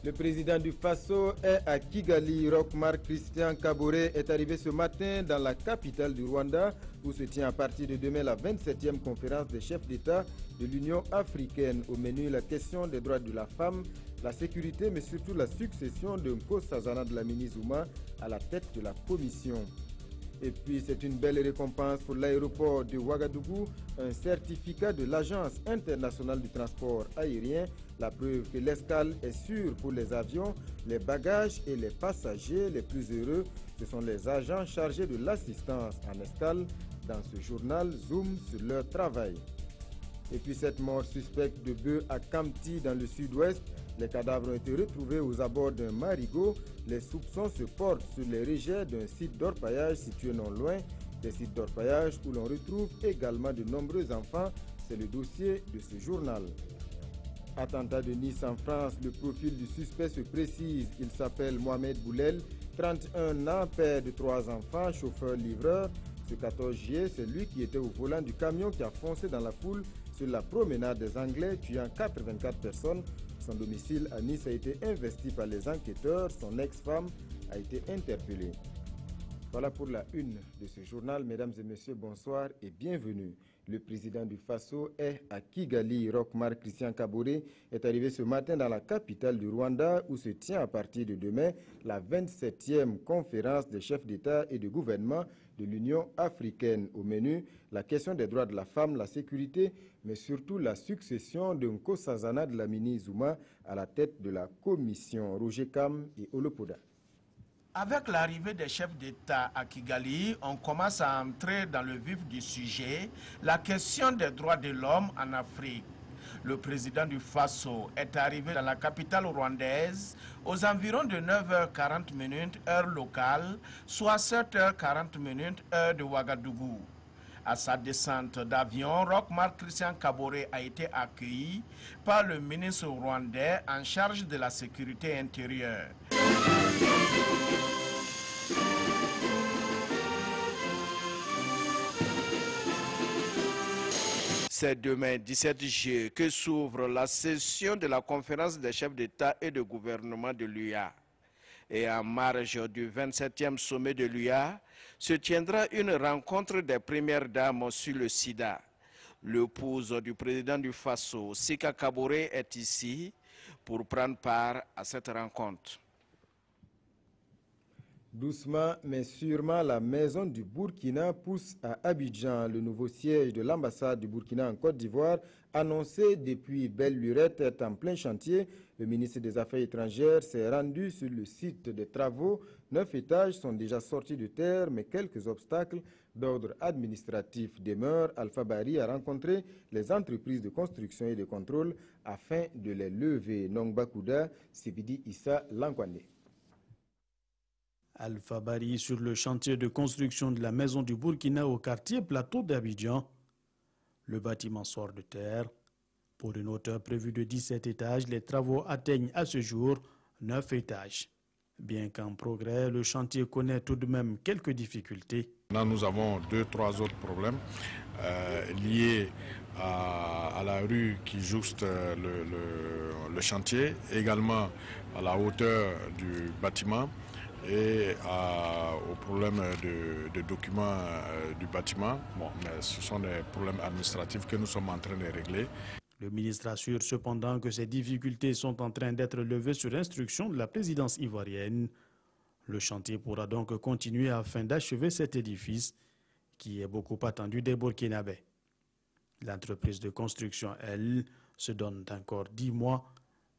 Le président du Faso est à Kigali. Roch-Marc Christian Kaboré est arrivé ce matin dans la capitale du Rwanda où se tient à partir de demain la 27e conférence des chefs d'État de l'Union africaine. Au menu, la question des droits de la femme, la sécurité mais surtout la succession de Nkosazana Dlamini Zuma à la tête de la commission. Et puis c'est une belle récompense pour l'aéroport de Ouagadougou, un certificat de l'Agence internationale du transport aérien, la preuve que l'escale est sûre pour les avions, les bagages et les passagers les plus heureux. Ce sont les agents chargés de l'assistance en escale. Dans ce journal, zoom sur leur travail. Et puis cette mort suspecte de bœuf à Kamti dans le sud-ouest. Les cadavres ont été retrouvés aux abords d'un marigot. Les soupçons se portent sur les rejets d'un site d'orpaillage situé non loin. Des sites d'orpaillage où l'on retrouve également de nombreux enfants. C'est le dossier de ce journal. Attentat de Nice en France, le profil du suspect se précise. Il s'appelle Mohamed Boulel, 31 ans, père de 3 enfants, chauffeur-livreur. Ce 14 juillet, c'est lui qui était au volant du camion qui a foncé dans la foule sur la promenade des Anglais, tuant 84 personnes. Son domicile à Nice a été investi par les enquêteurs. Son ex-femme a été interpellée. Voilà pour la une de ce journal. Mesdames et messieurs, bonsoir et bienvenue. Le président du Faso est à Kigali. Roch-Marc Christian Kaboré est arrivé ce matin dans la capitale du Rwanda où se tient à partir de demain la 27e conférence des chefs d'État et de gouvernement de l'Union africaine. Au menu, la question des droits de la femme, la sécurité, mais surtout la succession de Nkosazana Dlamini Zuma à la tête de la commission. Roger Kam et Olopoda. Avec l'arrivée des chefs d'État à Kigali, on commence à entrer dans le vif du sujet, la question des droits de l'homme en Afrique. Le président du Faso est arrivé dans la capitale rwandaise aux environs de 9h40 heure locale, soit 7h40 heure de Ouagadougou. À sa descente d'avion, Roch-Marc Christian Kaboré a été accueilli par le ministre rwandais en charge de la sécurité intérieure. C'est demain, 17 juillet, que s'ouvre la session de la conférence des chefs d'État et de gouvernement de l'UA. Et en marge du 27e sommet de l'UA, se tiendra une rencontre des premières dames sur le sida. L'épouse du président du Faso, Sika Kaboré, est ici pour prendre part à cette rencontre. Doucement mais sûrement, la maison du Burkina pousse à Abidjan. Le nouveau siège de l'ambassade du Burkina en Côte d'Ivoire, annoncé depuis Belle-Lurette, est en plein chantier. Le ministre des Affaires étrangères s'est rendu sur le site des travaux. 9 étages sont déjà sortis de terre, mais quelques obstacles d'ordre administratif demeurent. Alpha Bari a rencontré les entreprises de construction et de contrôle afin de les lever. Nongba Kouda, Sibidi Issa Lankwande. Alpha Bari sur le chantier de construction de la maison du Burkina au quartier Plateau d'Abidjan. Le bâtiment sort de terre. Pour une hauteur prévue de 17 étages, les travaux atteignent à ce jour 9 étages. Bien qu'en progrès, le chantier connaît tout de même quelques difficultés. Là, nous avons 2-3 autres problèmes liés à la rue qui jouxte le chantier, également à la hauteur du bâtiment et au problème de documents du bâtiment. Bon, mais ce sont des problèmes administratifs que nous sommes en train de régler. Le ministre assure cependant que ces difficultés sont en train d'être levées sur instruction de la présidence ivoirienne. Le chantier pourra donc continuer afin d'achever cet édifice qui est beaucoup attendu des Burkinabés. L'entreprise de construction, elle, se donne encore 10 mois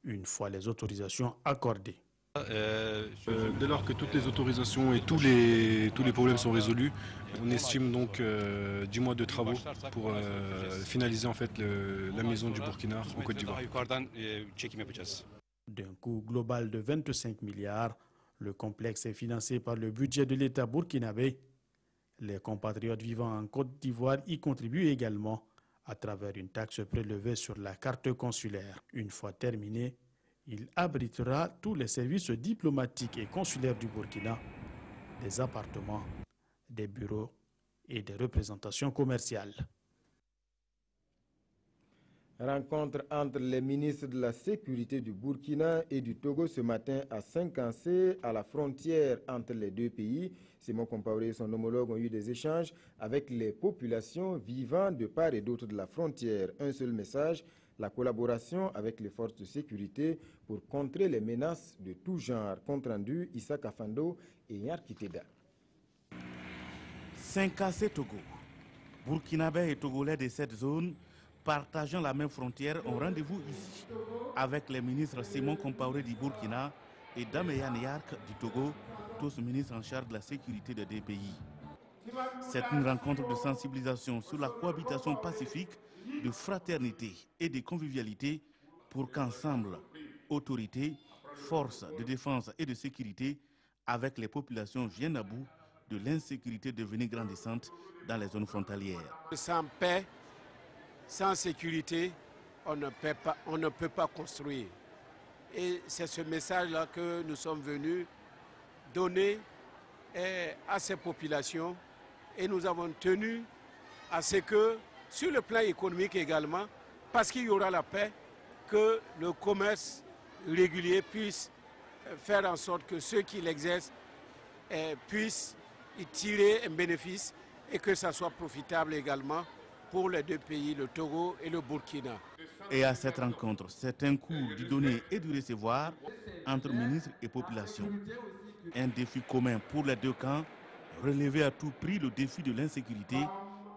une fois les autorisations accordées. Dès lors que toutes les autorisations et tous les problèmes sont résolus, on estime donc 10 mois de travaux pour finaliser en fait la maison du Burkina en Côte d'Ivoire. D'un coût global de 25 milliards, le complexe est financé par le budget de l'État burkinabé. Les compatriotes vivant en Côte d'Ivoire y contribuent également à travers une taxe prélevée sur la carte consulaire. Une fois terminé, il abritera tous les services diplomatiques et consulaires du Burkina, des appartements, des bureaux et des représentations commerciales. Rencontre entre les ministres de la Sécurité du Burkina et du Togo ce matin à Cinquancé, à la frontière entre les deux pays. Simon Compaoré et son homologue ont eu des échanges avec les populations vivant de part et d'autre de la frontière. Un seul message, la collaboration avec les forces de sécurité pour contrer les menaces de tout genre. Compte rendu, Issa Kafando et Nyarkiteda. Cinquancé Togo. Burkinabés et Togolais de cette zone partageant la même frontière ont rendez-vous ici avec les ministres Simon Compaoré du Burkina et Dameyan Yark du Togo, tous ministres en charge de la sécurité des deux pays. C'est une rencontre de sensibilisation sur la cohabitation pacifique, de fraternité et de convivialité pour qu'ensemble, autorités, forces de défense et de sécurité, avec les populations viennent à bout de l'insécurité devenue grandissante dans les zones frontalières. Sans paix, sans sécurité, on ne peut pas construire. Et c'est ce message-là que nous sommes venus donner à ces populations. Et nous avons tenu à ce que, sur le plan économique également, parce qu'il y aura la paix, que le commerce régulier puisse faire en sorte que ceux qui l'exercent puissent y tirer un bénéfice et que ça soit profitable également pour les deux pays, le Togo et le Burkina. Et à cette rencontre, c'est un cours du donner et du recevoir entre ministres et population. Un défi commun pour les deux camps, relever à tout prix le défi de l'insécurité,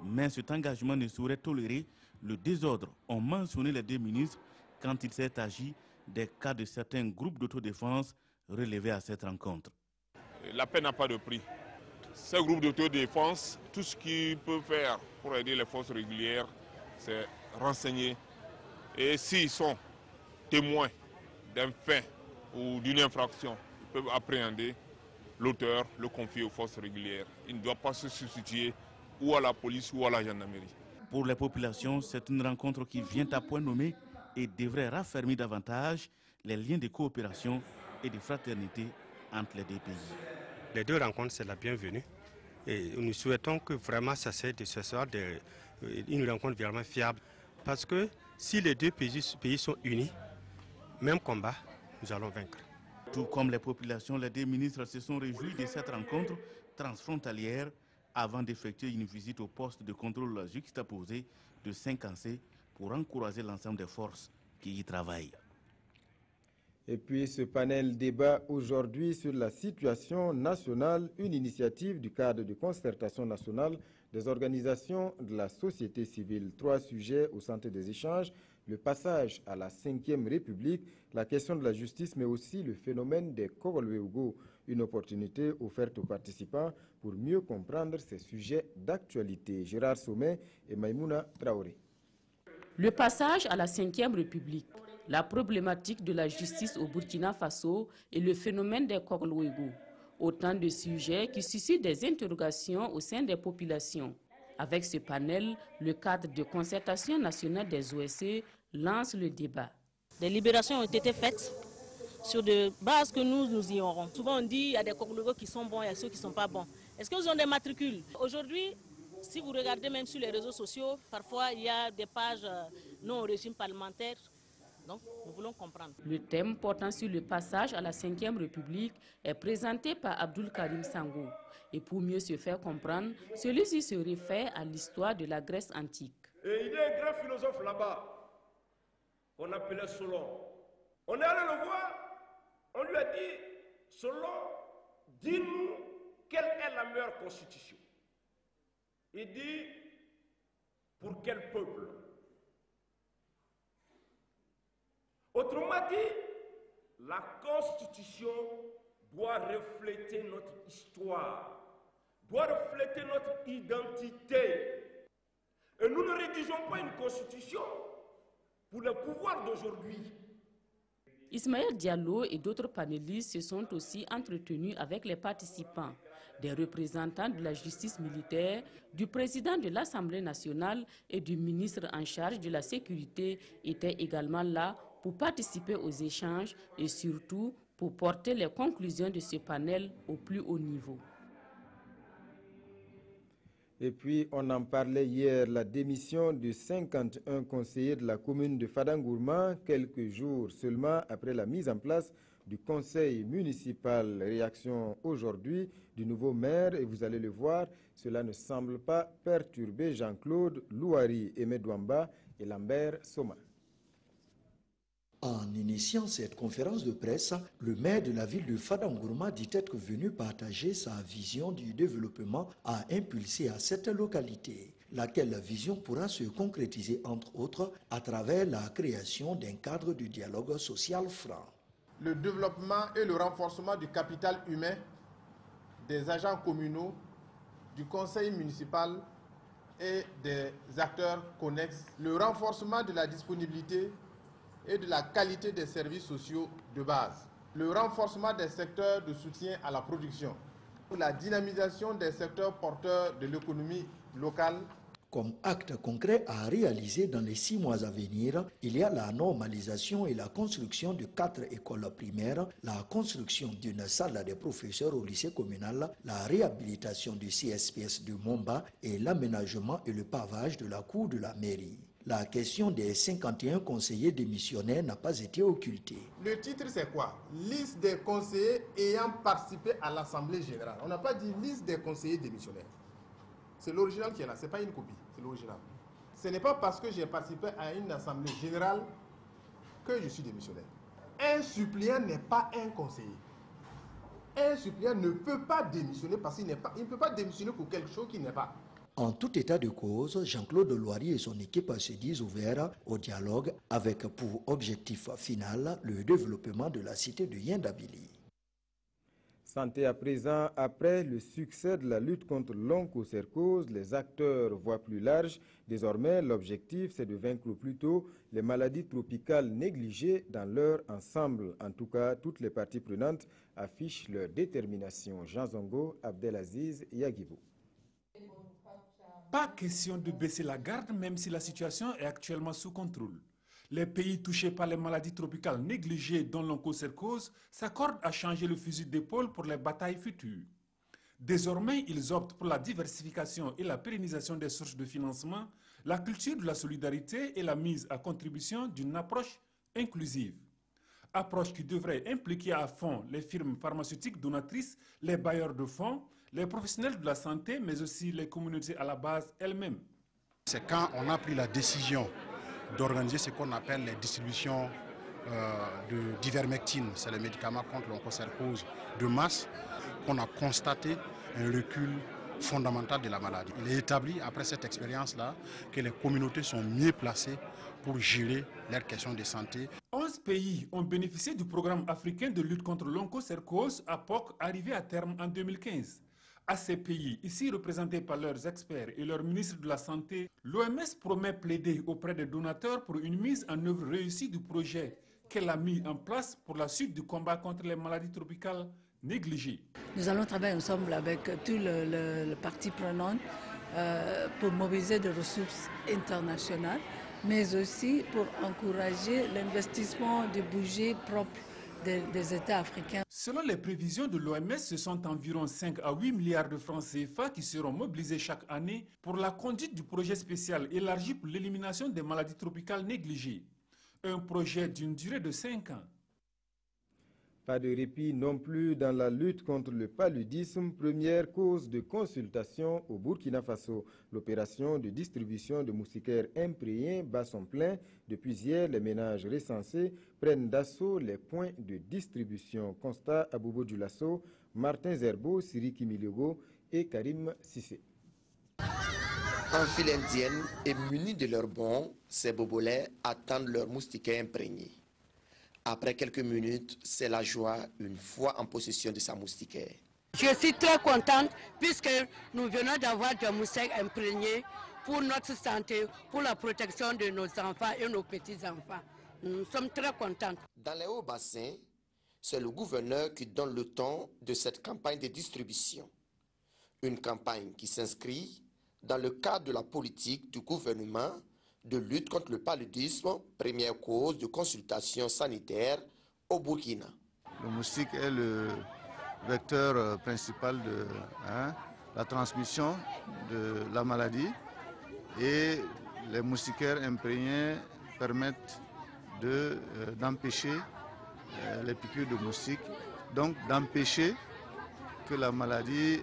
mais cet engagement ne saurait tolérer le désordre, ont mentionné les deux ministres quand il s'est agi des cas de certains groupes d'autodéfense relevés à cette rencontre. La paix n'a pas de prix. Ces groupes d'autodéfense, tout ce qu'ils peuvent faire pour aider les forces régulières, c'est renseigner. Et s'ils sont témoins d'un fait ou d'une infraction, ils peuvent appréhender l'auteur, le confier aux forces régulières. Il ne doit pas se substituer ou à la police ou à la gendarmerie. Pour les populations, c'est une rencontre qui vient à point nommé et devrait raffermir davantage les liens de coopération et de fraternité entre les deux pays. Les deux rencontres, c'est la bienvenue. Et nous souhaitons que vraiment ça soit une rencontre vraiment fiable. Parce que si les deux pays sont unis, même combat, nous allons vaincre. Tout comme les populations, les deux ministres se sont réjouis de cette rencontre transfrontalière avant d'effectuer une visite au poste de contrôle juxtaposé de Cinquancé pour encourager l'ensemble des forces qui y travaillent. Et puis ce panel débat aujourd'hui sur la situation nationale, une initiative du cadre de concertation nationale des organisations de la société civile. 3 sujets au centre des échanges, le passage à la 5e République, la question de la justice, mais aussi le phénomène des Kogolwe-Ougo, une opportunité offerte aux participants pour mieux comprendre ces sujets d'actualité. Gérard Sommet et Maïmouna Traoré. Le passage à la 5e République, la problématique de la justice au Burkina Faso et le phénomène des Kogolwe-Ougo. Autant de sujets qui suscitent des interrogations au sein des populations. Avec ce panel, le cadre de concertation nationale des OSC lance le débat. Des libérations ont été faites sur des bases que nous ignorons. Souvent on dit qu'il y a des Kogolwe qui sont bons et ceux qui ne sont pas bons. Est-ce qu'ils ont des matricules? Aujourd'hui, si vous regardez même sur les réseaux sociaux, parfois il y a des pages non au régime parlementaire. Donc, nous voulons comprendre. Le thème portant sur le passage à la 5e République est présenté par Abdoul Karim Sango. Et pour mieux se faire comprendre, celui-ci se réfère à l'histoire de la Grèce antique. Et il y a un grand philosophe là-bas, qu'on appelait Solon. On est allé le voir, on lui a dit, Solon, dis-nous quelle est la meilleure constitution. Il dit, pour quel peuple? Autrement dit, la Constitution doit refléter notre histoire, doit refléter notre identité. Et nous ne rédigeons pas une Constitution pour le pouvoir d'aujourd'hui. Ismaël Diallo et d'autres panélistes se sont aussi entretenus avec les participants. Des représentants de la justice militaire, du président de l'Assemblée nationale et du ministre en charge de la sécurité étaient également là pour participer aux échanges et surtout pour porter les conclusions de ce panel au plus haut niveau. Et puis, on en parlait hier, la démission de 51 conseillers de la commune de Fadangourma, quelques jours seulement après la mise en place du conseil municipal. Réaction aujourd'hui du nouveau maire, et vous allez le voir, cela ne semble pas perturber Jean-Claude Louari, Aimé Douamba et Lambert Soma. En initiant cette conférence de presse, le maire de la ville de Fadangourma dit être venu partager sa vision du développement à impulser à cette localité, laquelle vision pourra se concrétiser entre autres à travers la création d'un cadre de dialogue social franc. Le développement et le renforcement du capital humain des agents communaux, du conseil municipal et des acteurs connexes, le renforcement de la disponibilité et de la qualité des services sociaux de base, le renforcement des secteurs de soutien à la production, la dynamisation des secteurs porteurs de l'économie locale. Comme acte concret à réaliser dans les 6 mois à venir, il y a la normalisation et la construction de 4 écoles primaires, la construction d'une salle des professeurs au lycée communal, la réhabilitation du CSPS de Momba et l'aménagement et le pavage de la cour de la mairie. La question des 51 conseillers démissionnaires n'a pas été occultée. Le titre c'est quoi? Liste des conseillers ayant participé à l'Assemblée générale. On n'a pas dit liste des conseillers démissionnaires. C'est l'original qui est là, ce n'est pas une copie, c'est l'original. Ce n'est pas parce que j'ai participé à une Assemblée générale que je suis démissionnaire. Un suppléant n'est pas un conseiller. Un suppléant ne peut pas démissionner parce qu'il n'est pas. Il ne peut pas démissionner pour quelque chose qu'il n'est pas. En tout état de cause, Jean-Claude Louari et son équipe se disent ouverts au dialogue avec pour objectif final le développement de la cité de Yendabili. Santé à présent, après le succès de la lutte contre l'onchocercose, les acteurs voient plus large. Désormais, l'objectif, c'est de vaincre plus tôt les maladies tropicales négligées dans leur ensemble. En tout cas, toutes les parties prenantes affichent leur détermination. Jean Zongo, Abdelaziz Yaguibou. Pas question de baisser la garde, même si la situation est actuellement sous contrôle. Les pays touchés par les maladies tropicales négligées, dont l'onchocercose, s'accordent à changer le fusil d'épaule pour les batailles futures. Désormais, ils optent pour la diversification et la pérennisation des sources de financement, la culture de la solidarité et la mise à contribution d'une approche inclusive. Approche qui devrait impliquer à fond les firmes pharmaceutiques donatrices, les bailleurs de fonds, les professionnels de la santé, mais aussi les communautés à la base elles-mêmes. C'est quand on a pris la décision d'organiser ce qu'on appelle les distributions de d'ivermectine, c'est le médicament contre l'onchocercose de masse, qu'on a constaté un recul fondamental de la maladie. Il est établi, après cette expérience-là, que les communautés sont mieux placées pour gérer leurs questions de santé. 11 pays ont bénéficié du programme africain de lutte contre l'onchocercose, APOC, arrivé à terme en 2015. À ces pays, ici représentés par leurs experts et leurs ministres de la Santé, l'OMS promet plaider auprès des donateurs pour une mise en œuvre réussie du projet qu'elle a mis en place pour la suite du combat contre les maladies tropicales négligées. Nous allons travailler ensemble avec tous les parties prenantes pour mobiliser des ressources internationales, mais aussi pour encourager l'investissement des budgets propres des États africains. Selon les prévisions de l'OMS, ce sont environ 5 à 8 milliards de francs CFA qui seront mobilisés chaque année pour la conduite du projet spécial élargi pour l'élimination des maladies tropicales négligées. Un projet d'une durée de 5 ans. Pas de répit non plus dans la lutte contre le paludisme, première cause de consultation au Burkina Faso. L'opération de distribution de moustiquaires imprégnés bat son plein. Depuis hier, les ménages recensés prennent d'assaut les points de distribution. Constat à Bobo Dioulasso, Martin Zerbo, Siri Kimiliogo et Karim Sissé. En file indienne et munis de leurs bons, ces bobolets attendent leurs moustiquaires imprégnés. Après quelques minutes, c'est la joie une fois en possession de sa moustiquaire. Je suis très contente puisque nous venons d'avoir des moustiquaires imprégnés pour notre santé, pour la protection de nos enfants et nos petits-enfants. Nous sommes très contents. Dans les hauts bassins, c'est le gouverneur qui donne le ton de cette campagne de distribution. Une campagne qui s'inscrit dans le cadre de la politique du gouvernement de lutte contre le paludisme, première cause de consultation sanitaire au Burkina. Le moustique est le vecteur principal la transmission de la maladie et les moustiquaires imprégnés permettent d'empêcher les piqûres de moustiques, donc d'empêcher que la maladie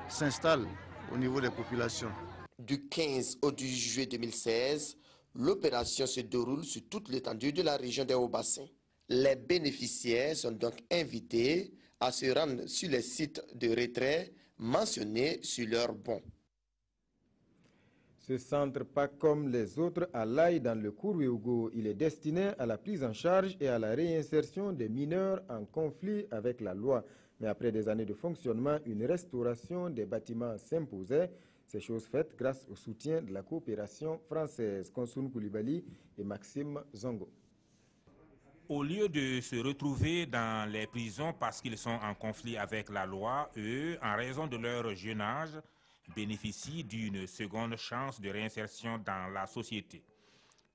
s'installe au niveau des populations. Du 15 au 18 juillet 2016, l'opération se déroule sur toute l'étendue de la région des Hauts-Bassins. Les bénéficiaires sont donc invités à se rendre sur les sites de retrait mentionnés sur leur bon. Ce centre, pas comme les autres à l'Aï dans le Kourou-Ougo, il est destiné à la prise en charge et à la réinsertion des mineurs en conflit avec la loi. Mais après des années de fonctionnement, une restauration des bâtiments s'imposait. Ces choses faites grâce au soutien de la coopération française. Konsoun Koulibaly et Maxime Zongo. Au lieu de se retrouver dans les prisons parce qu'ils sont en conflit avec la loi, eux, en raison de leur jeune âge, bénéficient d'une seconde chance de réinsertion dans la société.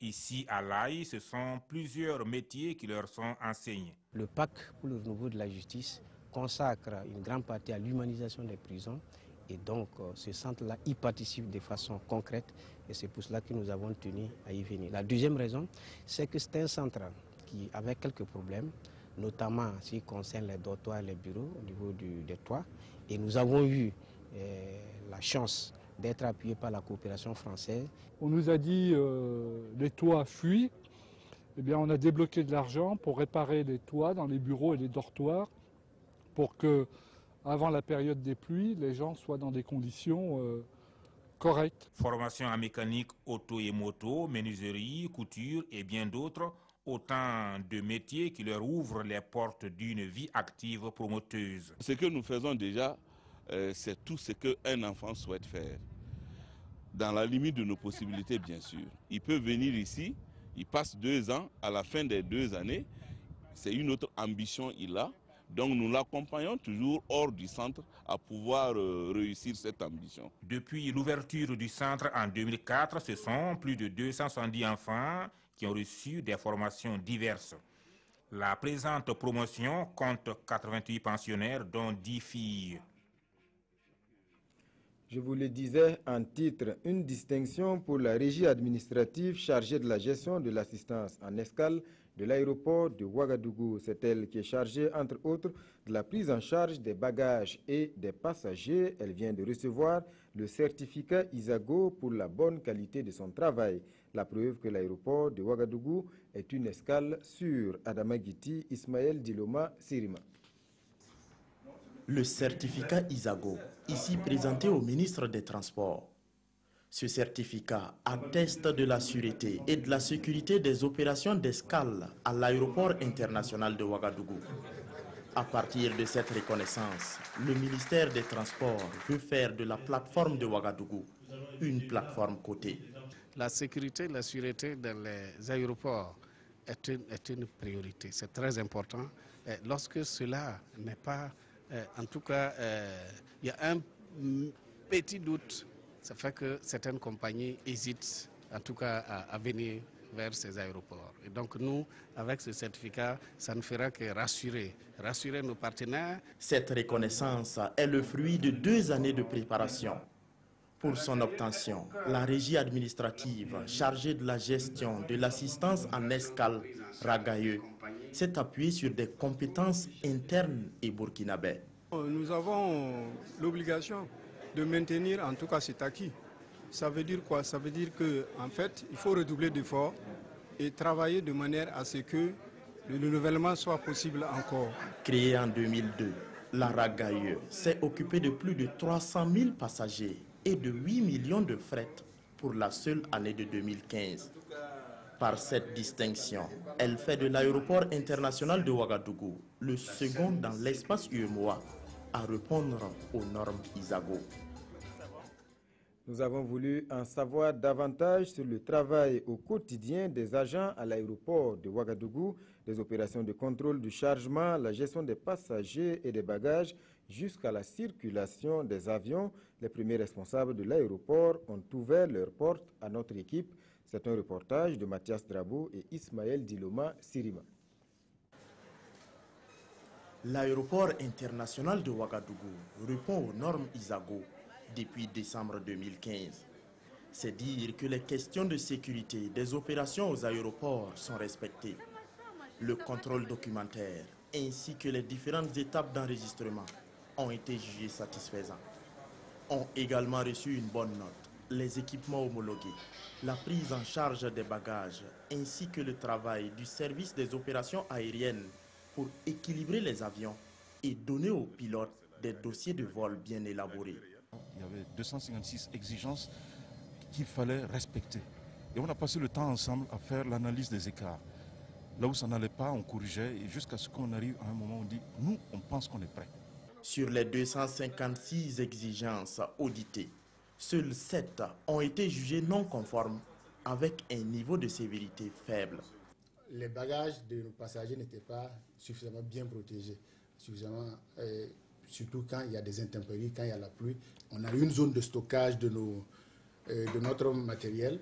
Ici, à l'Aï, ce sont plusieurs métiers qui leur sont enseignés. Le pacte pour le renouveau de la justice consacre une grande partie à l'humanisation des prisons et donc ce centre-là y participe de façon concrète et c'est pour cela que nous avons tenu à y venir. La deuxième raison, c'est que c'est un centre qui avait quelques problèmes, notamment en ce qui concerne les dortoirs et les bureaux au niveau des toits et nous avons eu la chance d'être appuyé par la coopération française. On nous a dit les toits fuient. Eh bien, on a débloqué de l'argent pour réparer les toits dans les bureaux et les dortoirs pour que, avant la période des pluies, les gens soient dans des conditions correctes. Formation en mécanique, auto et moto, menuiserie, couture et bien d'autres, autant de métiers qui leur ouvrent les portes d'une vie active promoteuse. Ce que nous faisons déjà, c'est tout ce qu'un enfant souhaite faire. Dans la limite de nos possibilités, bien sûr. Il peut venir ici, il passe 2 ans, à la fin des 2 années, c'est une autre ambition il a. Donc nous l'accompagnons toujours hors du centre à pouvoir réussir cette ambition. Depuis l'ouverture du centre en 2004, ce sont plus de 270 enfants qui ont reçu des formations diverses. La présente promotion compte 88 pensionnaires, dont 10 filles. Je vous le disais en titre, une distinction pour la régie administrative chargée de la gestion de l'assistance en escale de l'aéroport de Ouagadougou. C'est elle qui est chargée, entre autres, de la prise en charge des bagages et des passagers. Elle vient de recevoir le certificat Isago pour la bonne qualité de son travail. La preuve que l'aéroport de Ouagadougou est une escale sûre. Adama Guiti, Ismaël Diloma, Sirima. Le certificat Isago, ici présenté au ministre des Transports. Ce certificat atteste de la sûreté et de la sécurité des opérations d'escale à l'aéroport international de Ouagadougou. À partir de cette reconnaissance, le ministère des Transports veut faire de la plateforme de Ouagadougou une plateforme cotée. La sécurité et la sûreté dans les aéroports est une priorité. C'est très important. Et lorsque cela n'est pas... en tout cas, il y a un petit doute. Ça fait que certaines compagnies hésitent, en tout cas, à venir vers ces aéroports. Et donc nous, avec ce certificat, ça ne fera que rassurer nos partenaires. Cette reconnaissance est le fruit de 2 années de préparation. Pour son obtention, la régie administrative chargée de la gestion de l'assistance en escale, Ragaye, s'est appuyée sur des compétences internes et burkinabais. Nous avons l'obligation de maintenir en tout cas cet acquis. Ça veut dire quoi? Ça veut dire qu'en fait, il faut redoubler d'efforts et travailler de manière à ce que le renouvellement soit possible encore. Créée en 2002, la Ragaye s'est occupée de plus de 300 000 passagers et de 8 millions de fret pour la seule année de 2015. Par cette distinction, elle fait de l'aéroport international de Ouagadougou le second dans l'espace UEMOA à répondre aux normes Isago. Nous avons voulu en savoir davantage sur le travail au quotidien des agents à l'aéroport de Ouagadougou, des opérations de contrôle du chargement, la gestion des passagers et des bagages, jusqu'à la circulation des avions. Les premiers responsables de l'aéroport ont ouvert leurs portes à notre équipe. C'est un reportage de Mathias Drabou et Ismaël Diloma Sirima. L'aéroport international de Ouagadougou répond aux normes ISAGO depuis décembre 2015. C'est dire que les questions de sécurité des opérations aux aéroports sont respectées. Le contrôle documentaire ainsi que les différentes étapes d'enregistrement ont été jugées satisfaisantes. Ont également reçu une bonne note les équipements homologués, la prise en charge des bagages ainsi que le travail du service des opérations aériennes pour équilibrer les avions et donner aux pilotes des dossiers de vol bien élaborés. Il y avait 256 exigences qu'il fallait respecter. Et on a passé le temps ensemble à faire l'analyse des écarts. Là où ça n'allait pas, on corrigeait et jusqu'à ce qu'on arrive à un moment où on dit « nous, on pense qu'on est prêt ». Sur les 256 exigences auditées, seules 7 ont été jugées non conformes avec un niveau de sévérité faible. Les bagages de nos passagers n'étaient pas suffisamment bien protégés, surtout quand il y a des intempéries, quand il y a la pluie. On a une zone de stockage de notre matériel.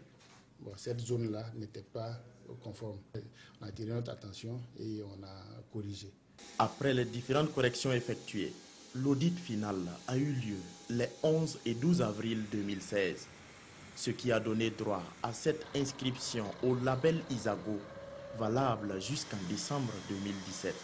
Bon, cette zone-là n'était pas conforme. On a attiré notre attention et on a corrigé. Après les différentes corrections effectuées, l'audit final a eu lieu les 11 et 12 avril 2016, ce qui a donné droit à cette inscription au label ISAGO, valable jusqu'en décembre 2017.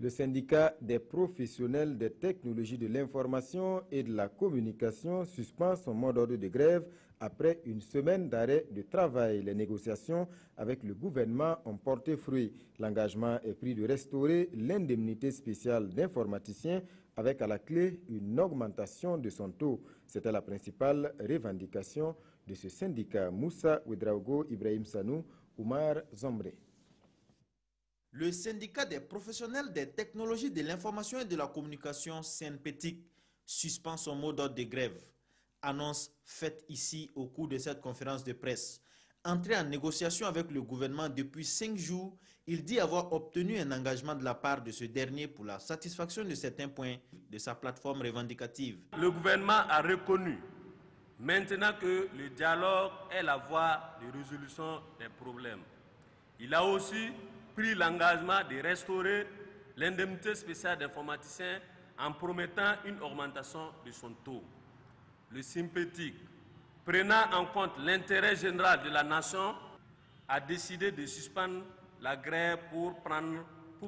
Le syndicat des professionnels des technologies de l'information et de la communication suspend son mot d'ordre de grève après une semaine d'arrêt de travail. Les négociations avec le gouvernement ont porté fruit. L'engagement est pris de restaurer l'indemnité spéciale d'informaticien avec à la clé une augmentation de son taux. C'était la principale revendication de ce syndicat. Moussa Ouedraogo, Ibrahim Sanou, Oumar Zombré. Le syndicat des professionnels des technologies de l'information et de la communication SYNPETIC suspend son mot d'ordre de grève. Annonce faite ici au cours de cette conférence de presse. Entré en négociation avec le gouvernement depuis 5 jours, il dit avoir obtenu un engagement de la part de ce dernier pour la satisfaction de certains points de sa plateforme revendicative. Le gouvernement a reconnu maintenant que le dialogue est la voie de résolution des problèmes. Il a aussi pris l'engagement de restaurer l'indemnité spéciale d'informaticien en promettant une augmentation de son taux. Le SYNPETIC, prenant en compte l'intérêt général de la nation, a décidé de suspendre la grève pour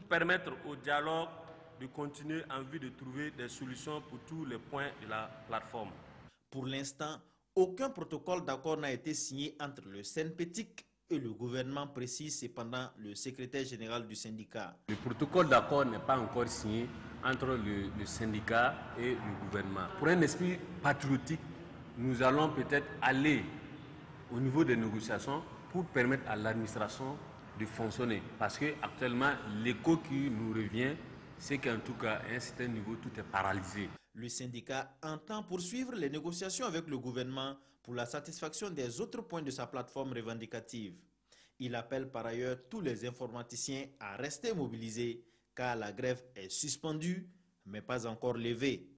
permettre au dialogue de continuer en vue de trouver des solutions pour tous les points de la plateforme. Pour l'instant, aucun protocole d'accord n'a été signé entre le SYNPETIC et le gouvernement, précise cependant le secrétaire général du syndicat. Le protocole d'accord n'est pas encore signé entre le syndicat et le gouvernement. Pour un esprit patriotique, nous allons peut-être aller au niveau des négociations pour permettre à l'administration de fonctionner. Parce qu'actuellement, l'écho qui nous revient, c'est qu'en tout cas, à un certain niveau, tout est paralysé. Le syndicat entend poursuivre les négociations avec le gouvernement pour la satisfaction des autres points de sa plateforme revendicative. Il appelle par ailleurs tous les informaticiens à rester mobilisés car la grève est suspendue mais pas encore levée.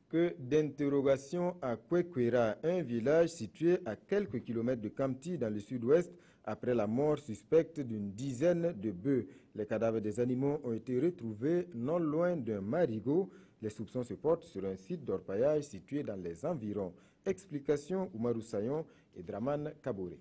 Que d'interrogations à Kwekwera, un village situé à quelques kilomètres de Kamti dans le sud-ouest après la mort suspecte d'une dizaine de bœufs. Les cadavres des animaux ont été retrouvés non loin d'un marigot. Les soupçons se portent sur un site d'orpaillage situé dans les environs. Explication Oumarou Sayon et Draman Kaboré.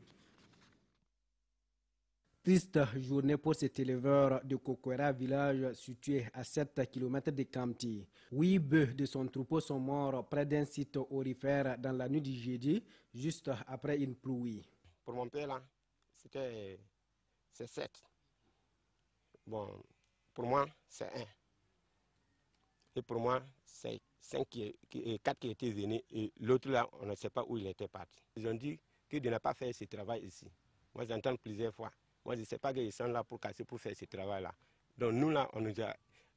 Triste journée pour cet éleveur de Kokwera, village situé à 7 km de Kamti. 8 bœufs de son troupeau sont morts près d'un site aurifère dans la nuit du jeudi, juste après une pluie. Pour mon père, là, c'est 7. Bon, pour moi, c'est 1. Et pour moi, c'est 4 qui étaient venus et l'autre là, on ne sait pas où il était parti. Ils ont dit que de ne pas faire ce travail ici. Moi, j'entends plusieurs fois. Moi, je ne sais pas qu'ils sont là pour casser, pour faire ce travail-là. Donc nous, là,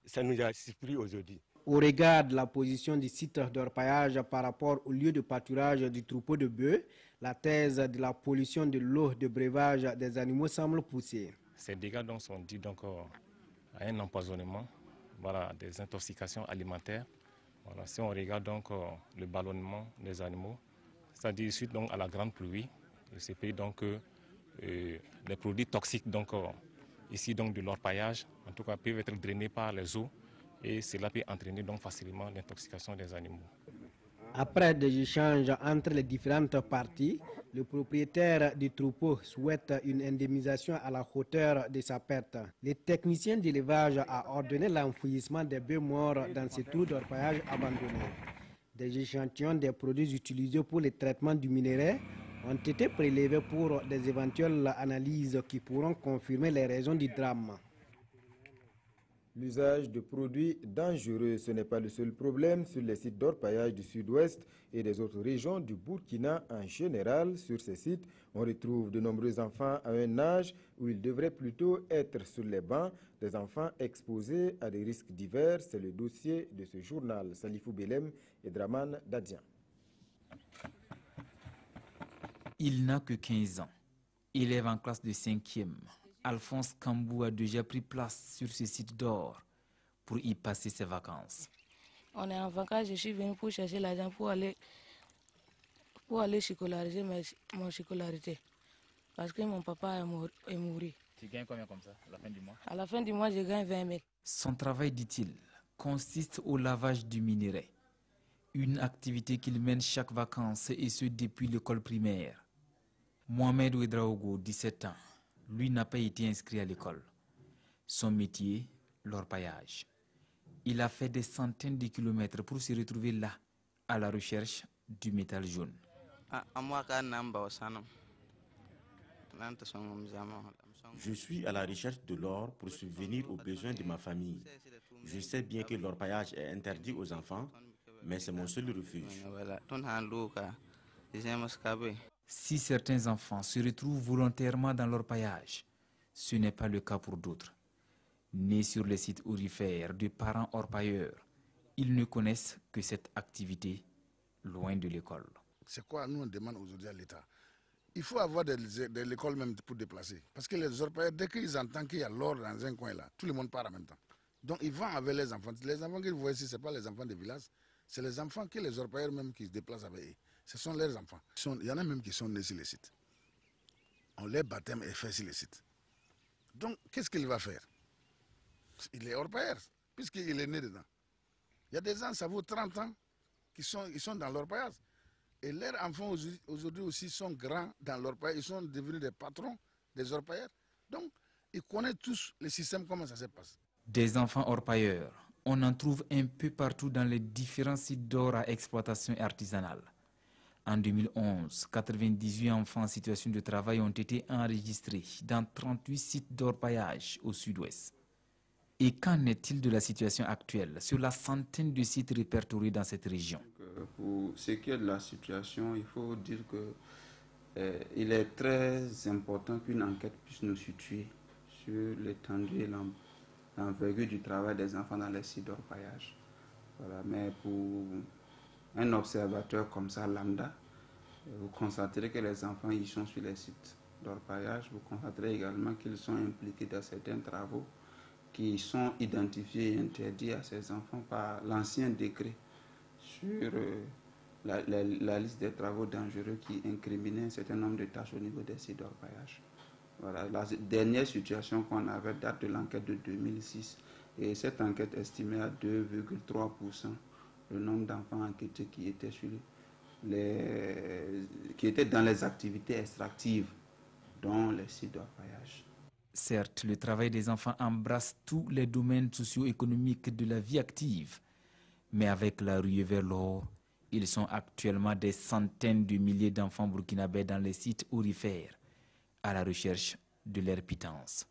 ça nous a surpris aujourd'hui. Au regard de la position du site d'orpaillage par rapport au lieu de pâturage du troupeau de bœufs, la thèse de la pollution de l'eau de breuvage des animaux semble pousser. Ces dégâts donc, sont dus donc, à un empoisonnement, voilà, des intoxications alimentaires. Voilà, si on regarde donc le ballonnement des animaux, c'est-à-dire suite donc à la grande pluie, il s'est pris donc les produits toxiques donc ici donc de l'orpaillage, en tout cas peuvent être drainés par les eaux et cela peut entraîner donc facilement l'intoxication des animaux. Après des échanges entre les différentes parties, le propriétaire du troupeau souhaite une indemnisation à la hauteur de sa perte. Les techniciens d'élevage ont ordonné l'enfouissement des bœufs morts dans ces trous d'orpaillage abandonnés. Des échantillons des produits utilisés pour le traitement du minerai ont été prélevés pour des éventuelles analyses qui pourront confirmer les raisons du drame. L'usage de produits dangereux, ce n'est pas le seul problème sur les sites d'orpaillage du sud-ouest et des autres régions du Burkina en général. Sur ces sites, on retrouve de nombreux enfants à un âge où ils devraient plutôt être sur les bancs, des enfants exposés à des risques divers. C'est le dossier de ce journal. Salifou Belem et Draman Dadian. Il n'a que 15 ans. Élève en classe de 5e. Alphonse Kambou a déjà pris place sur ce site d'or pour y passer ses vacances. On est en vacances, je suis venu pour chercher l'argent pour aller scolariser mon scolarité. Parce que mon papa est mort. Tu gagnes combien comme ça à la fin du mois? À la fin du mois, je gagne 20 000. Son travail, dit-il, consiste au lavage du minerai. Une activité qu'il mène chaque vacances et ce depuis l'école primaire. Mohamed Ouedraogo, 17 ans. Lui n'a pas été inscrit à l'école. Son métier, l'orpaillage. Il a fait des centaines de kilomètres pour se retrouver là, à la recherche du métal jaune. Je suis à la recherche de l'or pour subvenir aux besoins de ma famille. Je sais bien que l'orpaillage est interdit aux enfants, mais c'est mon seul refuge. Si certains enfants se retrouvent volontairement dans l'orpaillage, ce n'est pas le cas pour d'autres. Nés sur les sites aurifères de parents orpailleurs, ils ne connaissent que cette activité loin de l'école. C'est quoi nous on demande aujourd'hui à l'État? Il faut avoir de l'école même pour déplacer. Parce que les orpailleurs, dès qu'ils entendent qu'il y a l'or dans un coin là, tout le monde part en même temps. Donc ils vont avec les enfants. Les enfants qu'ils voient ici, ce n'est pas les enfants des villages, c'est les enfants que les orpailleurs même qui se déplacent avec eux. Ce sont leurs enfants. Il y en a même qui sont nés sur les sites. On les baptême est fait sur les sites. Donc, qu'est-ce qu'il va faire? Il est orpailleur, puisqu'il est né dedans. Il y a des gens, ça vaut 30 ans, ils sont dans l'orpaillage. Et leurs enfants aujourd'hui aussi sont grands dans l'orpaillage. Ils sont devenus des patrons des orpailleurs. Donc, ils connaissent tous le système, comment ça se passe. Des enfants orpailleurs, on en trouve un peu partout dans les différents sites d'or à exploitation artisanale. En 2011, 98 enfants en situation de travail ont été enregistrés dans 38 sites d'orpaillage au sud-ouest. Et qu'en est-il de la situation actuelle sur la centaine de sites répertoriés dans cette région? Pour ce qui est de la situation, il faut dire qu'il est très important qu'une enquête puisse nous situer sur l'étendue et l'envergure du travail des enfants dans les sites d'orpaillage. Voilà. Mais pour un observateur comme ça, lambda, vous constaterez que les enfants y sont sur les sites d'orpaillage. Vous constaterez également qu'ils sont impliqués dans certains travaux qui sont identifiés et interdits à ces enfants par l'ancien décret sur la liste des travaux dangereux qui incriminait un certain nombre de tâches au niveau des sites d'orpaillage. Voilà. La dernière situation qu'on avait date de l'enquête de 2006 et cette enquête estimait à 2,3% le nombre d'enfants enquêtés qui étaient qui étaient dans les activités extractives, dont les sites d'orpaillage. Certes, le travail des enfants embrasse tous les domaines socio-économiques de la vie active, mais avec la ruée vers l'or, ils sont actuellement des centaines de milliers d'enfants burkinabés dans les sites aurifères, à la recherche de leur pitance.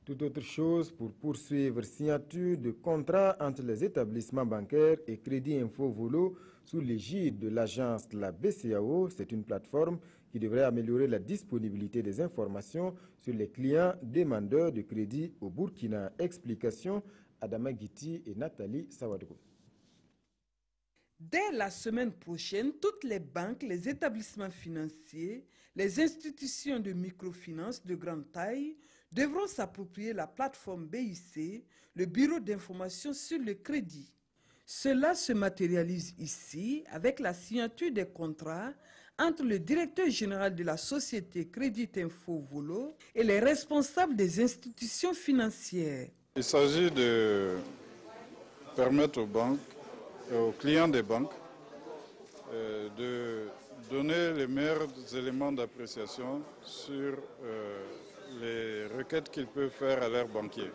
Tout autre chose pour poursuivre signature de contrats entre les établissements bancaires et Crédit Info Volo sous l'égide de l'agence de la BCAO. C'est une plateforme qui devrait améliorer la disponibilité des informations sur les clients demandeurs de crédit au Burkina. Explication Adama Guiti et Nathalie Sawadou. Dès la semaine prochaine, toutes les banques, les établissements financiers, les institutions de microfinance de grande taille devront s'approprier la plateforme BIC, le Bureau d'information sur le crédit. Cela se matérialise ici avec la signature des contrats entre le directeur général de la société Crédit Info Volo et les responsables des institutions financières. Il s'agit de permettre aux banques, aux clients des banques, de donner les meilleurs éléments d'appréciation sur les requêtes qu'ils peuvent faire à leurs banquiers.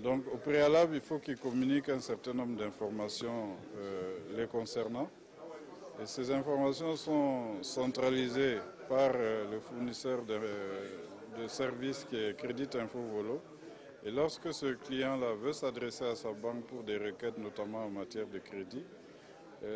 Donc au préalable, il faut qu'ils communiquent un certain nombre d'informations les concernant. Et ces informations sont centralisées par le fournisseur de services qui est Crédit Info Volo. Et lorsque ce client-là veut s'adresser à sa banque pour des requêtes, notamment en matière de crédit,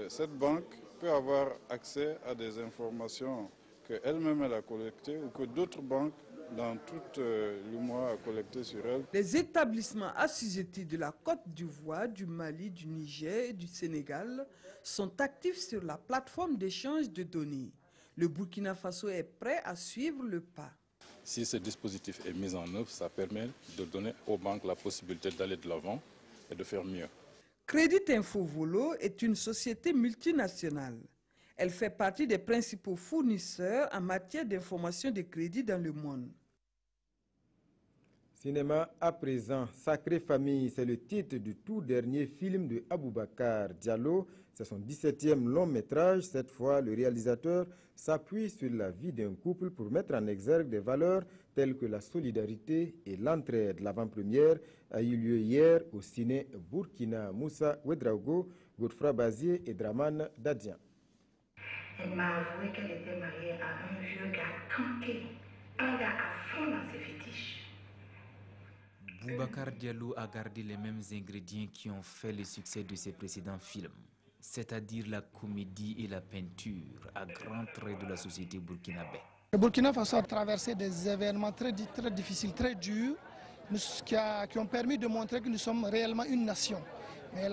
cette banque peut avoir accès à des informations qu'elle-même elle a collectées ou que d'autres banques dans tout le mois a collecté sur elle. Les établissements assujettis de la Côte d'Ivoire, du Mali, du Niger et du Sénégal sont actifs sur la plateforme d'échange de données. Le Burkina Faso est prêt à suivre le pas. Si ce dispositif est mis en œuvre, ça permet de donner aux banques la possibilité d'aller de l'avant et de faire mieux. Crédit Info Volo est une société multinationale. Elle fait partie des principaux fournisseurs en matière d'information de crédit dans le monde. Cinéma à présent, Sacrée Famille, c'est le titre du tout dernier film de Aboubacar Diallo. C'est son 17e long métrage. Cette fois, le réalisateur s'appuie sur la vie d'un couple pour mettre en exergue des valeurs telles que la solidarité et l'entraide. L'avant-première a eu lieu hier au ciné Burkina. Moussa Ouedraogo, Godefroy Bazier et Draman Dadian. Elle m'a avoué qu'elle était mariée à un vieux gars canté, un gars à fond dans ses fétiches. Boubacar Diallo a gardé les mêmes ingrédients qui ont fait le succès de ses précédents films, c'est-à-dire la comédie et la peinture à grands traits de la société burkinabé. Le Burkina Faso a traversé des événements très difficiles, très durs, qui ont permis de montrer que nous sommes réellement une nation. Mais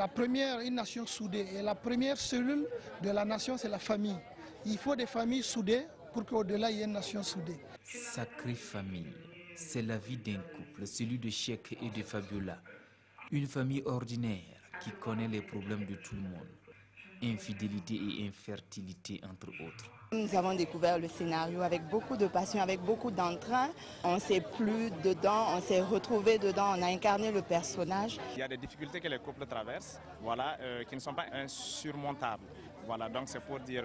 une nation soudée. Et la première cellule de la nation, c'est la famille. Il faut des familles soudées pour qu'au-delà, il y ait une nation soudée. Sacrée Famille, c'est la vie d'un couple, celui de Cheikh et de Fabiola. Une famille ordinaire qui connaît les problèmes de tout le monde. Infidélité et infertilité, entre autres. Nous avons découvert le scénario avec beaucoup de passion, avec beaucoup d'entrain. On s'est plu dedans, on s'est retrouvé dedans, on a incarné le personnage. Il y a des difficultés que les couples traversent, voilà, qui ne sont pas insurmontables. Voilà, donc c'est pour dire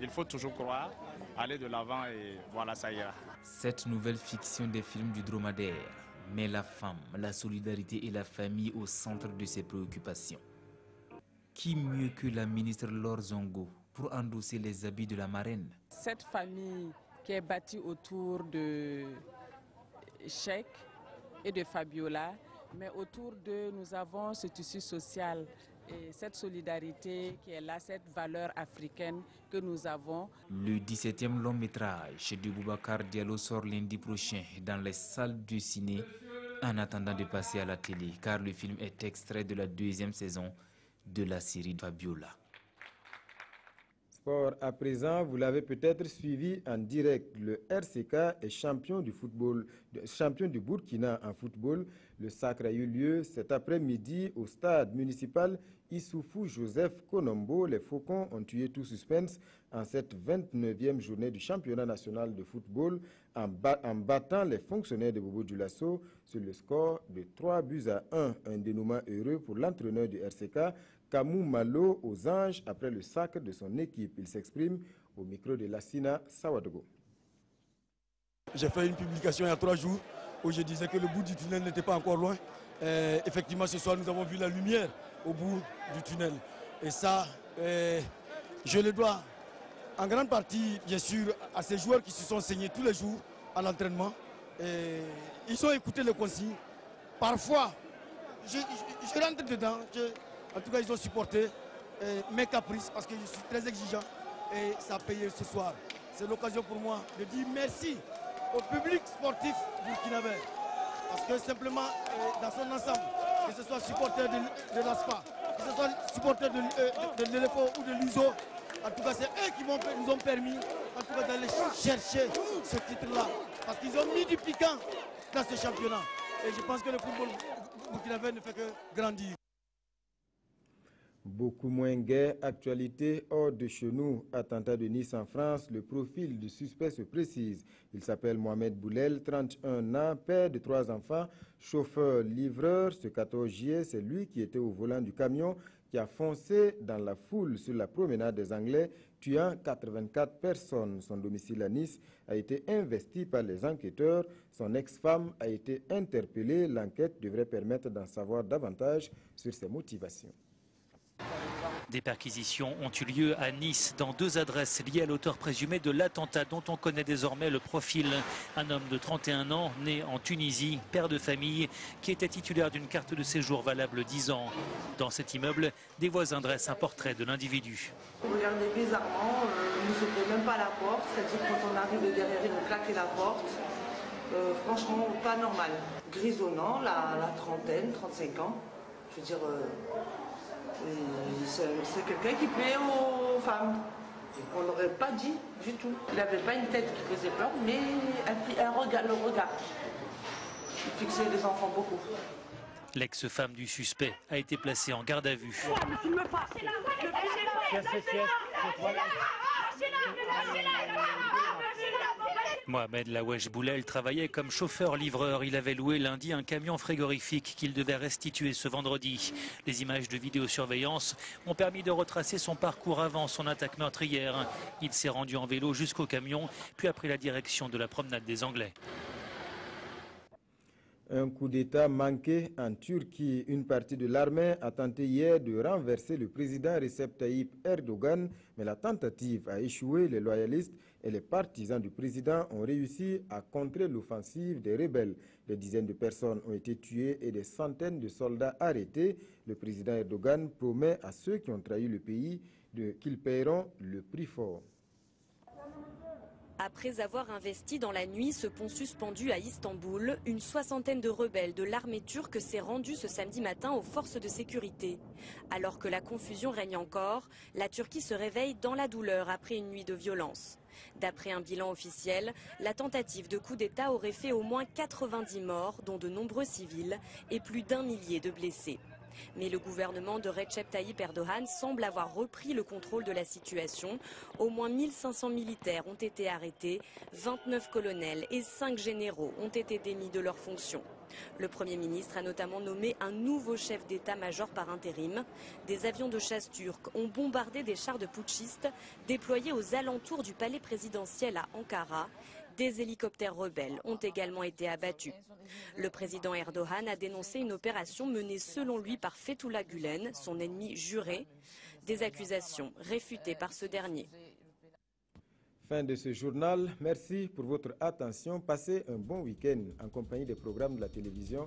il faut toujours croire, aller de l'avant et voilà, ça ira. Cette nouvelle fiction des films du dromadaire met la femme, la solidarité et la famille au centre de ses préoccupations. Qui mieux que la ministre Laure Zongo pour endosser les habits de la marraine? Cette famille qui est bâtie autour de Cheikh et de Fabiola, mais autour d'eux, nous avons ce tissu social et cette solidarité qui est là, cette valeur africaine que nous avons. Le 17e long métrage de Boubacar Diallo sort lundi prochain dans les salles du ciné en attendant de passer à la télé, car le film est extrait de la 2e saison de la série Fabiola. Sport à présent, vous l'avez peut-être suivi en direct. Le RCK est champion du Burkina en football. Le sacre a eu lieu cet après-midi au stade municipal Issoufou Joseph Konombo. Les Faucons ont tué tout suspense en cette 29e journée du championnat national de football en battant les fonctionnaires de Bobo Dioulasso sur le score de 3-1. Un dénouement heureux pour l'entraîneur du RCK, Kamou Malo, aux anges après le sacre de son équipe. Il s'exprime au micro de Lassina Sawadogo. J'ai fait une publication il y a 3 jours où je disais que le bout du tunnel n'était pas encore loin. Effectivement, ce soir, nous avons vu la lumière au bout du tunnel. Et ça, je le dois en grande partie, bien sûr, à ces joueurs qui se sont saignés tous les jours à l'entraînement. Ils ont écouté les consignes. Parfois, je rentre dedans. En tout cas, ils ont supporté mes caprices parce que je suis très exigeant et ça a payé ce soir. C'est l'occasion pour moi de dire merci au public sportif burkinabé. Parce que simplement, dans son ensemble, que ce soit supporter de l'ASPA, que ce soit supporter de l'ELEFO ou de l'USO, en tout cas, c'est eux qui nous ont permis en tout cas, d'aller chercher ce titre-là. Parce qu'ils ont mis du piquant dans ce championnat. Et je pense que le football burkinabé ne fait que grandir. Beaucoup moins gai, actualité hors de chez nous. Attentat de Nice en France, le profil du suspect se précise. Il s'appelle Mohamed Boulel, 31 ans, père de 3 enfants, chauffeur-livreur. Ce 14 juillet, c'est lui qui était au volant du camion qui a foncé dans la foule sur la promenade des Anglais, tuant 84 personnes. Son domicile à Nice a été investi par les enquêteurs. Son ex-femme a été interpellée. L'enquête devrait permettre d'en savoir davantage sur ses motivations. Des perquisitions ont eu lieu à Nice dans 2 adresses liées à l'auteur présumé de l'attentat dont on connaît désormais le profil. Un homme de 31 ans, né en Tunisie, père de famille, qui était titulaire d'une carte de séjour valable 10 ans. Dans cet immeuble, des voisins dressent un portrait de l'individu. Regardez bizarrement, nous n'ouvrons même pas la porte, c'est-à-dire quand on arrive de derrière, il nous claque la porte. Franchement, pas normal. Grisonnant, la trentaine, 35 ans, je veux dire... c'est quelqu'un qui plaît aux femmes. On n'aurait pas dit du tout. Il n'avait pas une tête qui faisait peur, mais le regard. Il fixait les enfants beaucoup. L'ex-femme du suspect a été placée en garde à vue. Mohamed Lawesh Boulel travaillait comme chauffeur-livreur. Il avait loué lundi un camion frigorifique qu'il devait restituer ce vendredi. Les images de vidéosurveillance ont permis de retracer son parcours avant son attaque meurtrière. Il s'est rendu en vélo jusqu'au camion, puis a pris la direction de la promenade des Anglais. Un coup d'État manqué en Turquie. Une partie de l'armée a tenté hier de renverser le président Recep Tayyip Erdogan, mais la tentative a échoué. Les loyalistes et les partisans du président ont réussi à contrer l'offensive des rebelles. Des dizaines de personnes ont été tuées et des centaines de soldats arrêtés. Le président Erdogan promet à ceux qui ont trahi le pays qu'ils paieront le prix fort. Après avoir investi dans la nuit ce pont suspendu à Istanbul, une soixantaine de rebelles de l'armée turque s'est rendue ce samedi matin aux forces de sécurité. Alors que la confusion règne encore, la Turquie se réveille dans la douleur après une nuit de violence. D'après un bilan officiel, la tentative de coup d'État aurait fait au moins 90 morts, dont de nombreux civils, et plus d'1 millier de blessés. Mais le gouvernement de Recep Tayyip Erdogan semble avoir repris le contrôle de la situation. Au moins 1500 militaires ont été arrêtés, 29 colonels et 5 généraux ont été démis de leurs fonctions. Le Premier ministre a notamment nommé un nouveau chef d'état-major par intérim. Des avions de chasse turcs ont bombardé des chars de putschistes déployés aux alentours du palais présidentiel à Ankara. Des hélicoptères rebelles ont également été abattus. Le président Erdogan a dénoncé une opération menée selon lui par Fethullah Gülen, son ennemi juré. Des accusations réfutées par ce dernier. Fin de ce journal. Merci pour votre attention. Passez un bon week-end en compagnie des programmes de la télévision.